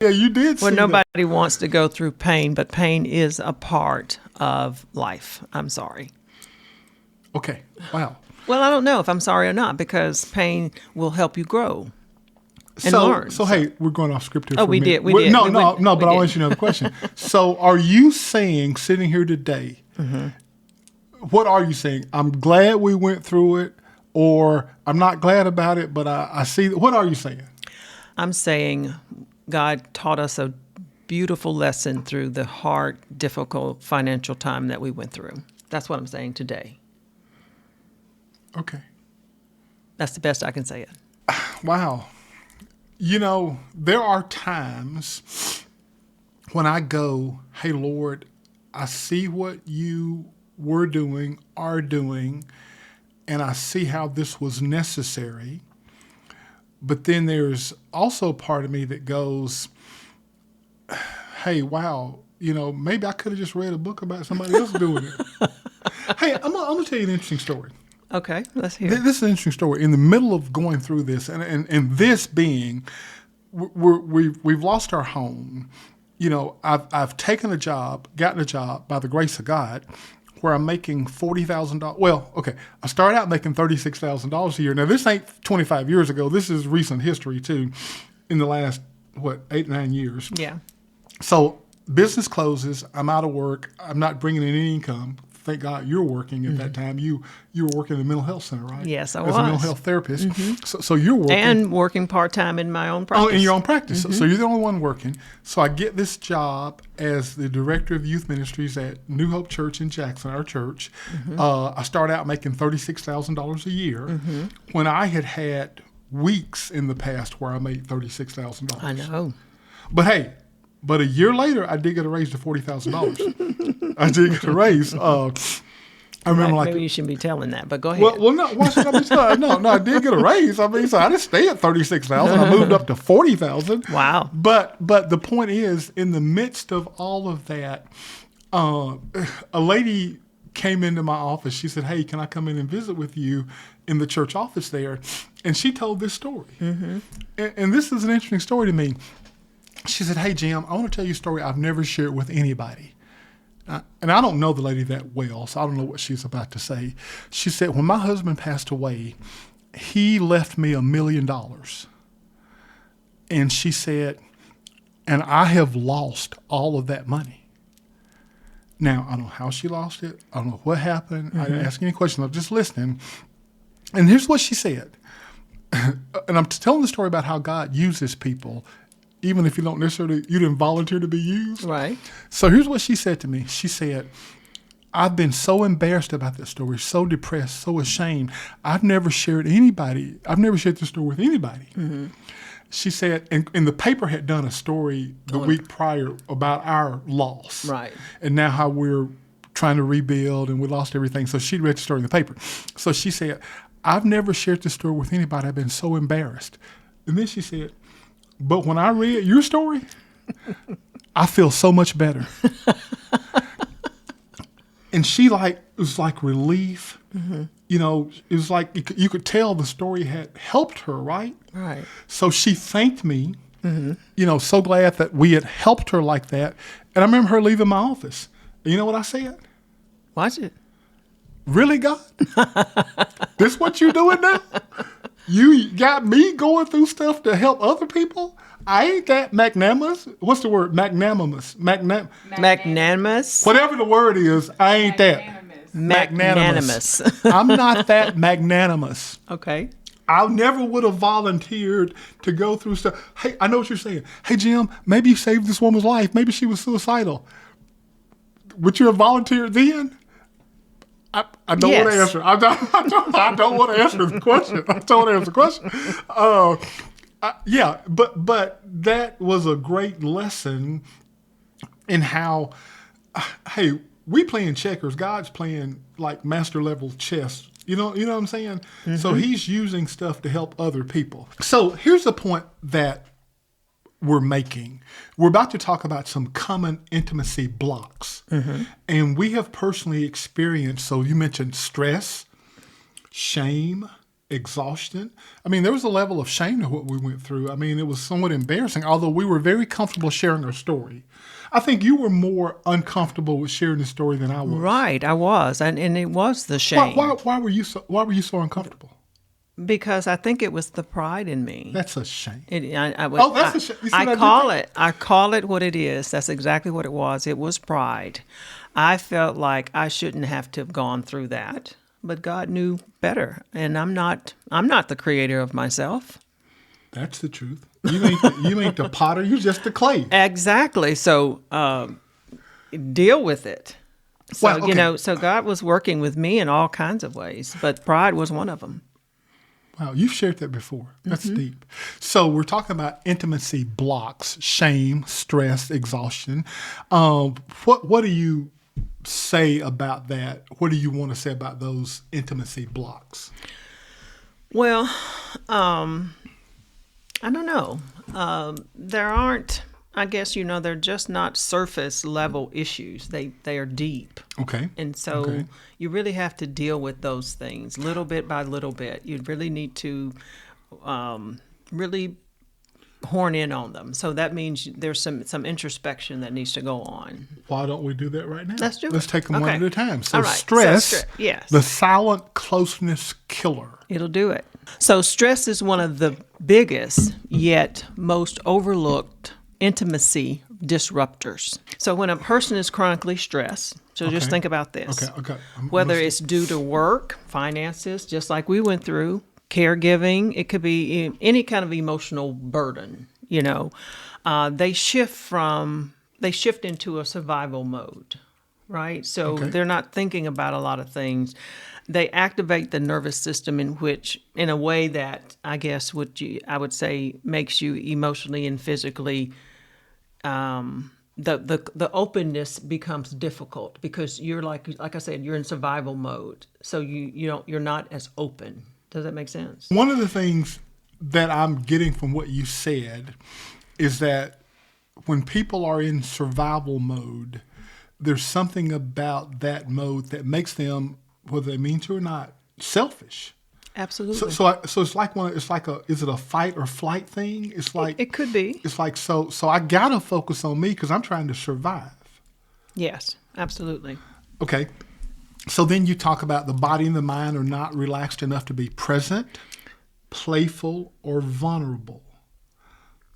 Yeah, you did Well, see that. nobody wants to go through pain, but pain is a part of life. I'm sorry. Okay, wow. Well, I don't know if I'm sorry or not, because pain will help you grow and learn. So hey, we're going off script here Oh, for a we minute. did. We did. No, We no, went- no, we but I'll did. ask you another question. So are you saying, sitting here today, what are you saying? I'm glad we went through it, or I'm not glad about it, but I see, what are you saying? I'm saying God taught us a beautiful lesson through the hard, difficult financial time that we went through. That's what I'm saying today. Okay. That's the best I can say it. Wow. You know, there are times when I go, hey, Lord, I see what you were doing, are doing, and I see how this was necessary. But then there's also a part of me that goes, hey, wow, you know, maybe I could have just read a book about somebody else doing it. Hey, I'm gonna tell you an interesting story. Okay, let's hear it. This is an interesting story. In the middle of going through this, and this being, we've lost our home. You know, I've taken a job, gotten a job by the grace of God, where I'm making $40,000. Well, okay, I started out making $36,000 a year. Now this ain't 25 years ago. This is recent history too, in the last 8-9 years. Yeah. So business closes. I'm out of work. I'm not bringing in any income. Thank God you're working at that time. You were working in the mental health center, right? Yes, I As a mental was. health therapist. So you're working. And working part-time in my own practice. Oh, in your own practice. So you're the only one working. So I get this job as the director of youth ministries at New Hope Church in Jackson, our church. I start out making $36,000 a year when I had weeks in the past where I made $36,000. I know. But hey, a year later, I did get a raise to $40,000. I did get a raise. I remember Maybe you shouldn't be telling that, but go ahead. well, no. Why should I be telling? No, I did get a raise. I mean, so I didn't stay at $36,000. I moved up to $40,000. Wow. But the point is, in the midst of all of that, a lady came into my office. She said, "Hey, can I come in and visit with you in the church office there?" And she told this story. And this is an interesting story to me. She said, "Hey, Jim, I want to tell you a story I've never shared with anybody." And I don't know the lady that well, so I don't know what she's about to say. She said, when my husband passed away, he left me $1 million. And she said, and I have lost all of that money. Now, I don't know how she lost it. I don't know what happened. I didn't ask any questions. I'm just listening. And here's what she said. And I'm telling the story about how God uses people, even if you didn't volunteer to be used. Right. So here's what she said to me. She said, I've been so embarrassed about this story, so depressed, so ashamed. I've never shared this story with anybody. She said, and the paper had done a story the week prior about our loss. Right. And now how we're trying to rebuild and we lost everything. So she read the story in the paper. So she said, I've never shared this story with anybody. I've been so embarrassed. And then she said, but when I read your story, I feel so much better. And it was like relief. You know, it was like you could tell the story had helped her, right? Right. So she thanked me, you know, so glad that we had helped her like that. And I remember her leaving my office. And you know what I said? Watch it. Really, God? This what you doing now? You got me going through stuff to help other people? I ain't that magnanimous. What's the word? Magnanimous. Magnanimous. Whatever the word is, I ain't that. Magnanimous. I'm not that magnanimous. Okay. I never would have volunteered to go through stuff. Hey, I know what you're saying. Hey, Jim, maybe you saved this woman's life. Maybe she was suicidal. Would you have volunteered then? I don't want to answer. I don't want to answer the question. I don't want to answer the question. Yeah, but that was a great lesson in how, hey, we playing checkers. God's playing like master level chess. You know what I'm saying? So he's using stuff to help other people. So here's the point that we're making. We're about to talk about some common intimacy blocks. And we have personally experienced, so you mentioned stress, shame, exhaustion. I mean, there was a level of shame to what we went through. I mean, it was somewhat embarrassing, although we were very comfortable sharing our story. I think you were more uncomfortable with sharing the story than I was. Right, I was, and it was the shame. Why were you so uncomfortable? Because I think it was the pride in me. That's a shame. That's a shame. I call it what it is. That's exactly what it was. It was pride. I felt like I shouldn't have to have gone through that, but God knew better, and I'm not the creator of myself. That's the truth. You ain't the potter. You're just the clay. Exactly. So deal with it. So Well, okay. so God was working with me in all kinds of ways, but pride was one of them. Wow, you've shared that before. That's deep. So we're talking about intimacy blocks: shame, stress, exhaustion. What do you say about that? What do you want to say about those intimacy blocks? Well, I don't know. There aren't. I guess they're just not surface level issues. They are deep. Okay. And so Okay. you really have to deal with those things little bit by little bit. You really need to really horn in on them. So that means there's some introspection that needs to go on. Why don't we do that right now? Let's do it. Let's take them one Okay. at a time. So All right. stress, Yes. the silent closeness killer. It'll do it. So stress is one of the biggest yet most overlooked intimacy disruptors. So when a person is chronically stressed, so just Okay. think about this. Okay. Whether it's due to work, finances, just like we went through, caregiving, it could be any kind of emotional burden, they shift into a survival mode, right? So Okay. they're not thinking about a lot of things. They activate the nervous system in a way that I guess I would say makes you emotionally and physically the openness becomes difficult because you're like I said, you're in survival mode. So you're not as open. Does that make sense? One of the things that I'm getting from what you said is that when people are in survival mode, there's something about that mode that makes them, whether they mean to or not, selfish. Absolutely. So it's like is it a fight or flight thing? It's like it could be. It's like so I gotta focus on me because I'm trying to survive. Yes, absolutely. Okay. So then you talk about the body and the mind are not relaxed enough to be present, playful, or vulnerable.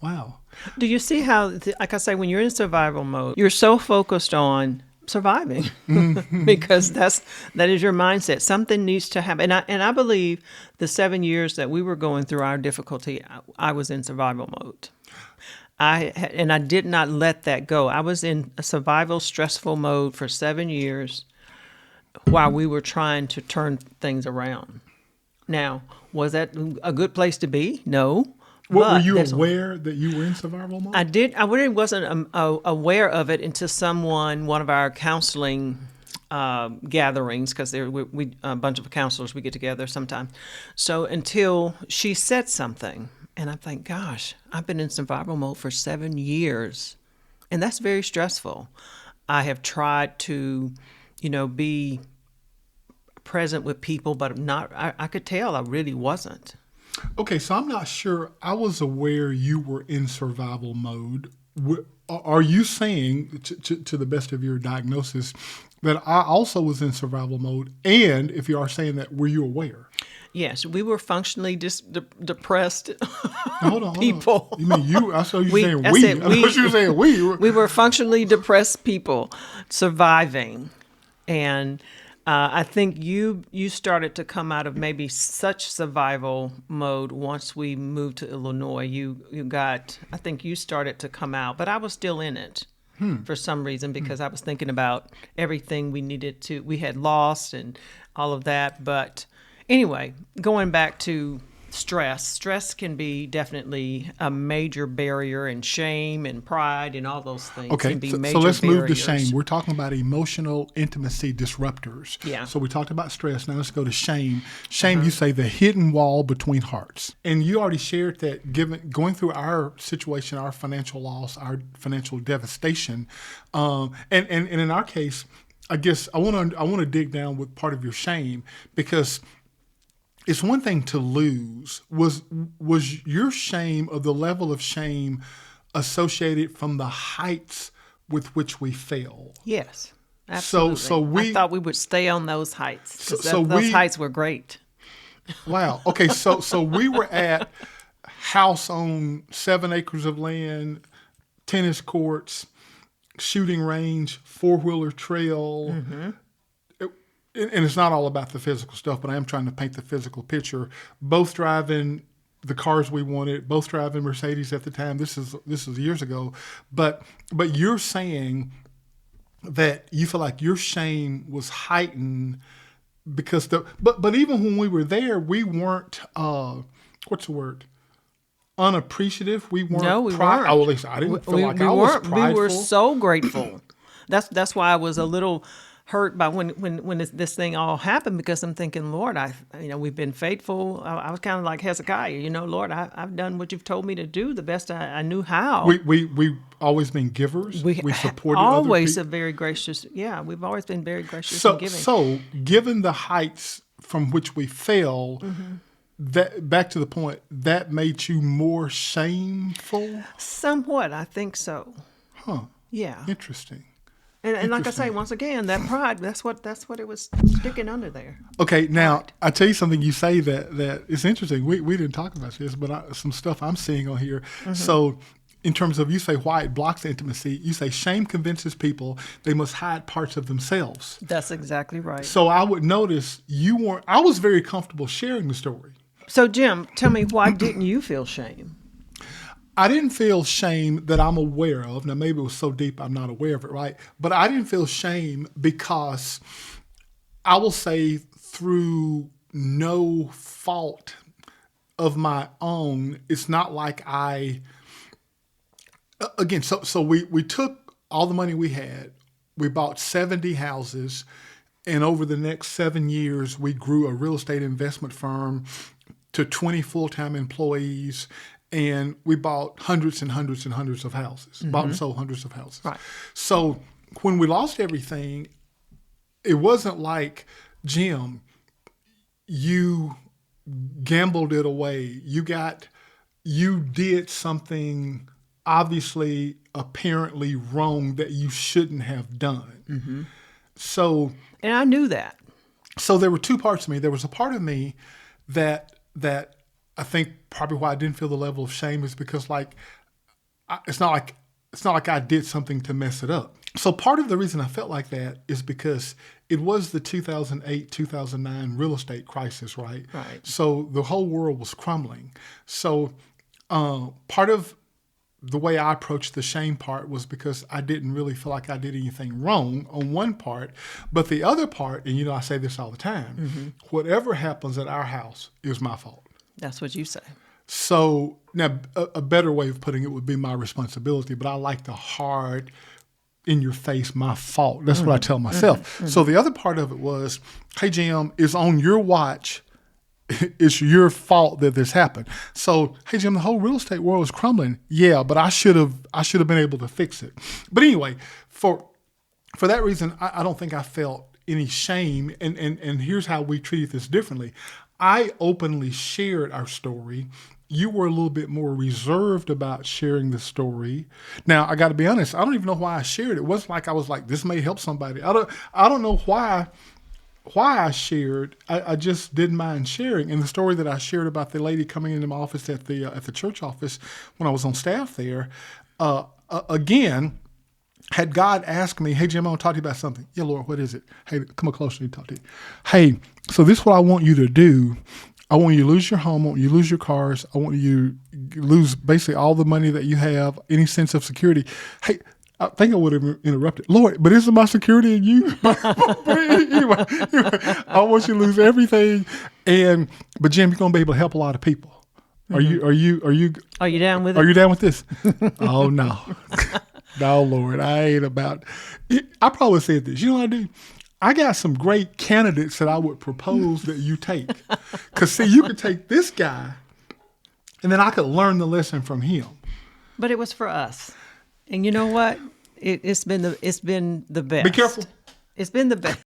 Wow. Do you see how, like I say, when you're in survival mode, you're so focused on surviving because that is your mindset. Something needs to happen. And I believe the 7 years that we were going through our difficulty, I was in survival mode. I did not let that go. I was in a survival, stressful mode for 7 years while we were trying to turn things around. Now, was that a good place to be? No. Were you aware that you were in survival mode? I really wasn't aware of it until one of our counseling gatherings, because we a bunch of counselors, we get together sometimes. So until she said something, and I think, gosh, I've been in survival mode for 7 years, and that's very stressful. I have tried to, be present with people, but I could tell I really wasn't. Okay, so I'm not sure. I was aware you were in survival mode. Are you saying, to the best of your diagnosis, that I also was in survival mode? And if you are saying that, were you aware? Yes, we were functionally depressed Hold on. people. You mean you? I saw you saying we. I thought you were saying we. We were functionally depressed people surviving. And I think you started to come out of maybe such survival mode once we moved to Illinois. I think you started to come out, but I was still in it for some reason because I was thinking about everything we had lost and all of that. But anyway, going back to stress can be definitely a major barrier, and shame and pride and all those things can be major so let's move to barriers. shame. We're talking about emotional intimacy disruptors. Yeah. So we talked about stress. Now let's go to shame. Shame, you say the hidden wall between hearts. And you already shared that going through our situation, our financial loss, our financial devastation, and in our case, I guess I want to dig down with part of your shame because it's one thing to lose. Was your shame, or the level of shame, associated from the heights with which we fell? Yes, absolutely. I thought we would stay on those heights because those heights were great. Wow. Okay. So we were at house on 7 acres of land, tennis courts, shooting range, 4-wheeler trail. Mm-hmm. And it's not all about the physical stuff, but I am trying to paint the physical picture. Both driving the cars we wanted, both driving Mercedes at the time. This is years ago. But you're saying that you feel like your shame was heightened because but even when we were there, we weren't what's the word? Unappreciative. We weren't. No, we weren't. Oh, at least I didn't feel like I was prideful. We were so grateful. That's why I was a little hurt by when this thing all happened, because I'm thinking, Lord, we've been faithful. I was kind of like Hezekiah, Lord, I've done what you've told me to do the best I knew how. We always been givers. We supported always other people. A very gracious. Yeah, we've always been very gracious in giving. So, given the heights from which we fell, mm-hmm. that back to the point, that made you more shameful? Somewhat, I think so. Huh. Yeah. Interesting. And like I say, once again, that pride, that's what it was sticking under there. Okay, now, right. I tell you something you say that is interesting. We didn't talk about this, but some stuff I'm seeing on here. Mm-hmm. So in terms of, you say why it blocks intimacy, you say shame convinces people they must hide parts of themselves. That's exactly right. So I would notice I was very comfortable sharing the story. So Jim, tell me, why didn't you feel shame? I didn't feel shame that I'm aware of. Now, maybe it was so deep I'm not aware of it, right? But I didn't feel shame because I will say through no fault of my own, it's not like again, so we took all the money we had, we bought 70 houses, and over the next 7 years, we grew a real estate investment firm to 20 full-time employees. And we bought hundreds and hundreds and hundreds of houses, mm-hmm. bought and sold hundreds of houses. Right. So when we lost everything, it wasn't like, Jim, you gambled it away. You did something obviously, apparently wrong that you shouldn't have done. Mm-hmm. So. And I knew that. So there were two parts of me. There was a part of me that I think probably why I didn't feel the level of shame is because it's not like I did something to mess it up. So part of the reason I felt like that is because it was the 2008, 2009 real estate crisis, right? Right. So the whole world was crumbling. So part of the way I approached the shame part was because I didn't really feel like I did anything wrong on one part. But the other part, and I say this all the time, mm-hmm. whatever happens at our house is my fault. That's what you say. So now a better way of putting it would be my responsibility, but I like the hard, in your face, my fault. That's mm-hmm. what I tell myself. Mm-hmm. So the other part of it was, hey, Jim, it's on your watch. It's your fault that this happened. So, hey, Jim, the whole real estate world is crumbling. Yeah, but I should have been able to fix it. But anyway, for that reason, I don't think I felt any shame. And here's how we treated this differently. I openly shared our story. You were a little bit more reserved about sharing the story. Now, I got to be honest, I don't even know why I shared it. It wasn't like I was like, this may help somebody. I don't know why I shared. I just didn't mind sharing. And the story that I shared about the lady coming into my office at the church office when I was on staff there, again, had God asked me, hey, Jim, I want to talk to you about something. Yeah, Lord, what is it? Hey, come up closer and talk to you. Hey, so this is what I want you to do. I want you to lose your home. I want you to lose your cars. I want you to lose basically all the money that you have, any sense of security. Hey, I think I would have interrupted. Lord, but isn't my security in you? anyway, I want you to lose everything. But Jim, you're going to be able to help a lot of people. Mm-hmm. Are you down with it? Are you down with this? Oh, no. No, Lord, I ain't about. I probably said this. You know what I do? I got some great candidates that I would propose that you take. Because, see, you could take this guy, and then I could learn the lesson from him. But it was for us. And you know what? It's been the best. Be careful. It's been the best.